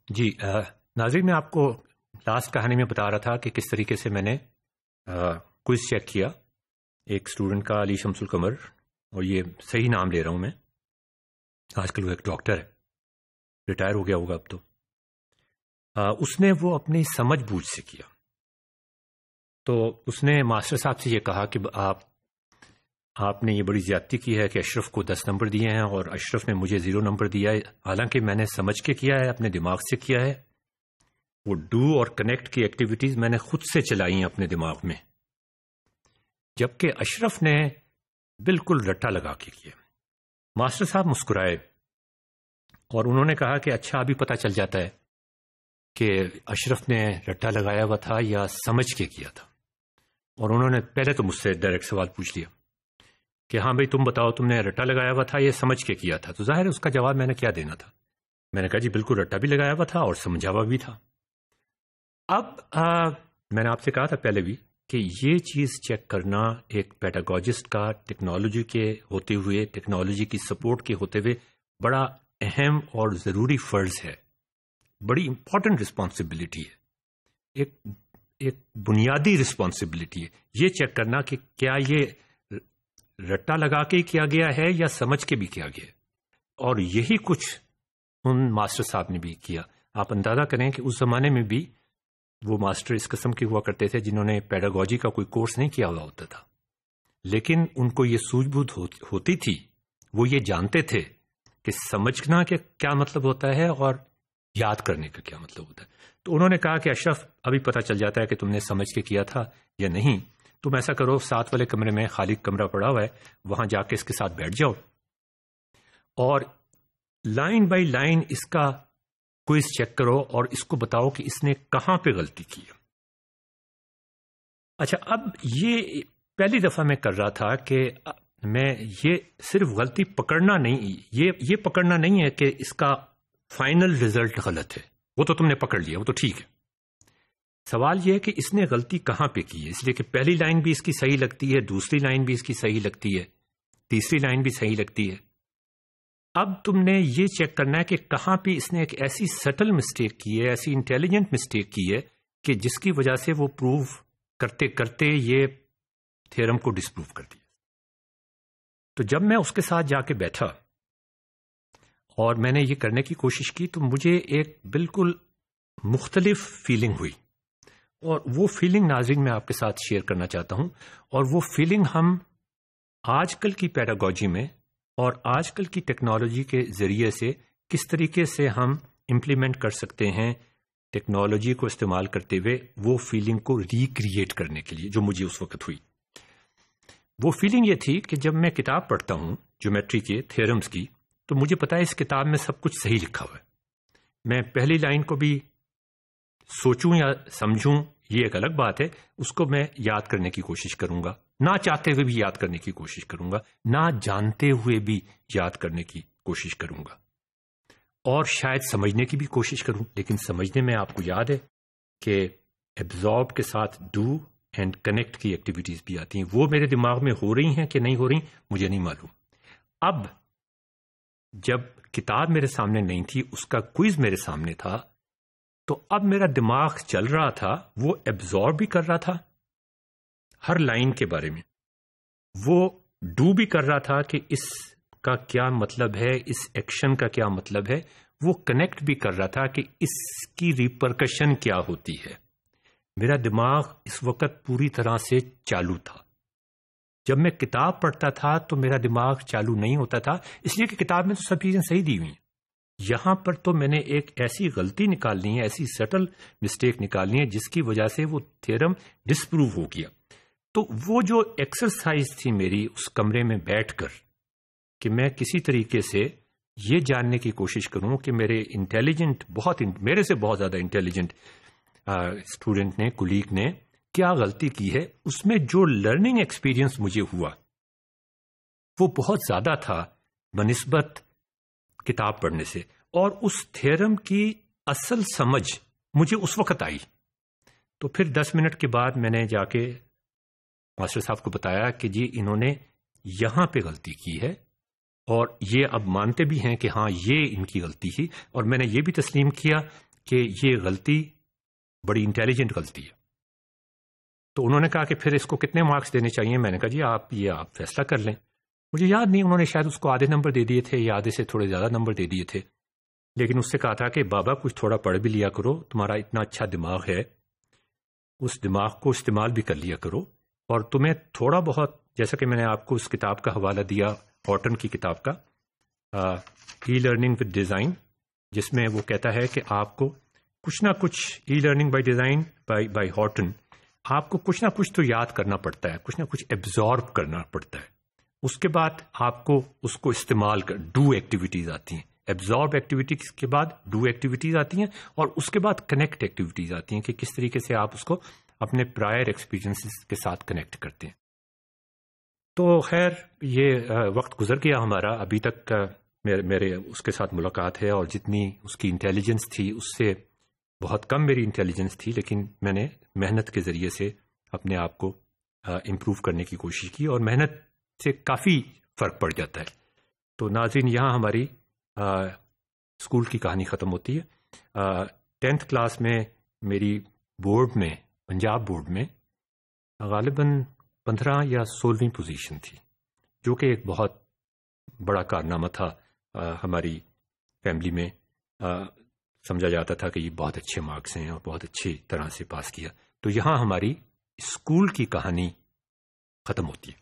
جی ناظرین، میں آپ کو لاسٹ کہانی میں بتا رہا تھا کہ کس طریقے سے میں نے کوئز چیک کیا ایک اسٹوڈنٹ کا، علی شمس القمر، اور یہ صحیح نام لے رہا ہوں میں، آج کل وہ ایک ڈاکٹر ہے، ریٹائر ہو گیا ہوگا اب تو۔ اس نے وہ اپنی سمجھ بوجھ سے کیا۔ تو اس نے ماسٹر صاحب سے یہ کہا کہ آپ نے یہ بڑی زیادتی کی ہے کہ اشرف کو 10 نمبر دیے ہیں اور اشرف نے مجھے 0 نمبر دیا ہے، حالانکہ میں نے سمجھ کے کیا ہے، اپنے دماغ سے کیا ہے۔ وہ ڈو اور کنیکٹ کی ایکٹیویٹیز میں نے خود سے چلائی ہیں اپنے دماغ میں، جبکہ اشرف نے بالکل رٹا لگا کے کیا۔ ماسٹر صاحب مسکرائے اور انہوں نے کہا کہ اچھا ابھی پتہ چل جاتا ہے کہ اشرف نے رٹا لگایا ہوا تھا یا سمجھ کے کیا تھا۔ اور انہوں نے پہلے تو مجھ سے ڈائریکٹ سوال پوچھ لیا کہ ہاں بھائی تم بتاؤ، تم نے رٹا لگایا ہوا تھا یا سمجھ کے کیا تھا؟ تو ظاہر ہے اس کا جواب میں نے کیا دینا تھا۔ میں نے کہا جی بالکل رٹا بھی لگایا ہوا تھا اور سمجھا ہوا بھی تھا۔ اب میں نے آپ سے کہا تھا پہلے بھی کہ یہ چیز چیک کرنا ایک پیڈاگوجسٹ کا ٹیکنالوجی کے ہوتے ہوئے، ٹیکنالوجی کی سپورٹ کے ہوتے ہوئے بڑا اہم اور ضروری فرض ہے، بڑی امپورٹنٹ رسپانسبلٹی ہے، ایک بنیادی رسپانسبلٹی ہے یہ چیک کرنا کہ کیا یہ رٹا لگا کے کیا گیا ہے یا سمجھ کے بھی کیا گیا ہے۔ اور یہی کچھ ان ماسٹر صاحب نے بھی کیا۔ آپ اندازہ کریں کہ اس زمانے میں بھی وہ ماسٹر اس قسم کے ہوا کرتے تھے جنہوں نے پیڈاگوجی کا کوئی کورس نہیں کیا ہوا ہوتا تھا، لیکن ان کو یہ سوجھ بوجھ ہوتی تھی، وہ یہ جانتے تھے کہ سمجھنا کے کیا مطلب ہوتا ہے اور یاد کرنے کا کیا مطلب ہوتا ہے۔ تو انہوں نے کہا کہ اشرف ابھی پتہ چل جاتا ہے کہ تم نے سمجھ کے کیا تھا یا نہیں، تم ایسا کرو، 7 والے کمرے میں خالی کمرہ پڑا ہوا ہے، وہاں جا کے اس کے ساتھ بیٹھ جاؤ اور لائن بائی لائن اس کا کوئز چیک کرو اور اس کو بتاؤ کہ اس نے کہاں پہ غلطی کی۔ اچھا، اب یہ پہلی دفعہ میں کر رہا تھا کہ میں یہ صرف غلطی پکڑنا نہیں، یہ پکڑنا نہیں ہے کہ اس کا فائنل رزلٹ غلط ہے، وہ تو تم نے پکڑ لیا، وہ تو ٹھیک ہے۔ سوال یہ ہے کہ اس نے غلطی کہاں پہ کی ہے، اس لیے کہ پہلی لائن بھی اس کی صحیح لگتی ہے، دوسری لائن بھی اس کی صحیح لگتی ہے، تیسری لائن بھی صحیح لگتی ہے۔ اب تم نے یہ چیک کرنا ہے کہ کہاں پہ اس نے ایک ایسی سٹل مسٹیک کی ہے، ایسی انٹیلیجنٹ مسٹیک کی ہے کہ جس کی وجہ سے وہ پروو کرتے کرتے یہ تھیورم کو ڈسپروو کر دیا۔ تو جب میں اس کے ساتھ جا کے بیٹھا اور میں نے یہ کرنے کی کوشش کی تو مجھے ایک بالکل مختلف فیلنگ ہوئی، اور وہ فیلنگ ناظرین میں آپ کے ساتھ شیئر کرنا چاہتا ہوں۔ اور وہ فیلنگ ہم آج کل کی پیڈاگوجی میں اور آج کل کی ٹیکنالوجی کے ذریعے سے کس طریقے سے ہم امپلیمنٹ کر سکتے ہیں ٹیکنالوجی کو استعمال کرتے ہوئے، وہ فیلنگ کو ریکریٹ کرنے کے لیے جو مجھے اس وقت ہوئی۔ وہ فیلنگ یہ تھی کہ جب میں کتاب پڑھتا ہوں جیومیٹری کے تھیورمز کی، تو مجھے پتا ہے اس کتاب میں سب کچھ صحیح لکھا ہوا ہے، میں پہلی لائن کو بھی سوچوں یا سمجھوں یہ ایک الگ بات ہے، اس کو میں یاد کرنے کی کوشش کروں گا، نہ چاہتے ہوئے بھی یاد کرنے کی کوشش کروں گا، نہ جانتے ہوئے بھی یاد کرنے کی کوشش کروں گا، اور شاید سمجھنے کی بھی کوشش کروں۔ لیکن سمجھنے میں آپ کو یاد ہے کہ ایبزارب کے ساتھ ڈو اینڈ کنیکٹ کی ایکٹیویٹیز بھی آتی ہیں، وہ میرے دماغ میں ہو رہی ہیں کہ نہیں ہو رہی مجھے نہیں معلوم۔ اب جب کتاب میرے سامنے نہیں تھی، اس کا کوئز میرے سامنے تھا، تو اب میرا دماغ چل رہا تھا، وہ ایبزارب بھی کر رہا تھا ہر لائن کے بارے میں، وہ ڈو بھی کر رہا تھا کہ اس کا کیا مطلب ہے، اس ایکشن کا کیا مطلب ہے، وہ کنیکٹ بھی کر رہا تھا کہ اس کی ریپرکشن کیا ہوتی ہے۔ میرا دماغ اس وقت پوری طرح سے چالو تھا۔ جب میں کتاب پڑھتا تھا تو میرا دماغ چالو نہیں ہوتا تھا، اس لیے کہ کتاب میں تو سب چیزیں صحیح دی ہوئی ہیں، یہاں پر تو میں نے ایک ایسی غلطی نکالنی ہے، ایسی سٹل مسٹیک نکالنی ہے جس کی وجہ سے وہ تھیورم ڈسپروو ہو گیا۔ تو وہ جو ایکسرسائز تھی میری اس کمرے میں بیٹھ کر کہ میں کسی طریقے سے یہ جاننے کی کوشش کروں کہ میرے انٹیلیجنٹ، میرے سے بہت زیادہ انٹیلیجنٹ اسٹوڈنٹ نے، کولیگ نے کیا غلطی کی ہے، اس میں جو لرننگ ایکسپیرئنس مجھے ہوا وہ بہت زیادہ تھا بنسبت کتاب پڑھنے سے، اور اس تھیورم کی اصل سمجھ مجھے اس وقت آئی۔ تو پھر 10 منٹ کے بعد میں نے جا کے ماسٹر صاحب کو بتایا کہ جی انہوں نے یہاں پہ غلطی کی ہے، اور یہ اب مانتے بھی ہیں کہ ہاں یہ ان کی غلطی تھی، اور میں نے یہ بھی تسلیم کیا کہ یہ غلطی بڑی انٹیلیجنٹ غلطی ہے. تو انہوں نے کہا کہ پھر اس کو کتنے مارکس دینے چاہیے؟ میں نے کہا جی آپ فیصلہ کر لیں. مجھے یاد نہیں، انہوں نے شاید اس کو آدھے نمبر دے دیے تھے یا آدھے سے تھوڑے زیادہ نمبر دے دیے تھے، لیکن اس سے کہا تھا کہ بابا کچھ تھوڑا پڑھ بھی لیا کرو، تمہارا اتنا اچھا دماغ ہے، اس دماغ کو استعمال بھی کر لیا کرو، اور تمہیں تھوڑا بہت، جیسا کہ میں نے آپ کو اس کتاب کا حوالہ دیا، ہارٹن کی کتاب کا ای لرننگ ود ڈیزائن، جس میں وہ کہتا ہے کہ آپ کو کچھ نہ کچھ e learning by design by Horton, آپ کو کچھ نہ کچھ تو یاد کرنا پڑتا ہے، کچھ نہ کچھ ایبزارب کرنا پڑتا ہے. اس کے بعد آپ کو اس کو استعمال کر ڈو ایکٹیویٹیز آتی ہیں، ایبزارب ایکٹیویٹیز کے بعد ڈو ایکٹیویٹیز آتی ہیں، اور اس کے بعد کنیکٹ ایکٹیویٹیز آتی ہیں کہ کس طریقے سے آپ اس کو اپنے پرائر ایکسپیرینسز کے ساتھ کنیکٹ کرتے ہیں. تو خیر یہ وقت گزر گیا ہمارا، ابھی تک میرے اس کے ساتھ ملاقات ہے، اور جتنی اس کی انٹیلیجنس تھی اس سے بہت کم میری انٹیلیجنس تھی، لیکن میں نے محنت کے ذریعے سے اپنے آپ کو امپروو کرنے کی کوشش کی، اور محنت سے کافی فرق پڑ جاتا ہے. تو ناظرین، یہاں ہماری اسکول کی کہانی ختم ہوتی ہے. 10th کلاس میں میری بورڈ میں، پنجاب بورڈ میں غالباً 15 یا 16ویں پوزیشن تھی، جو کہ ایک بہت بڑا کارنامہ تھا. ہماری فیملی میں سمجھا جاتا تھا کہ یہ بہت اچھے مارکس ہیں اور بہت اچھی طرح سے پاس کیا. تو یہاں ہماری اسکول کی کہانی ختم ہوتی ہے.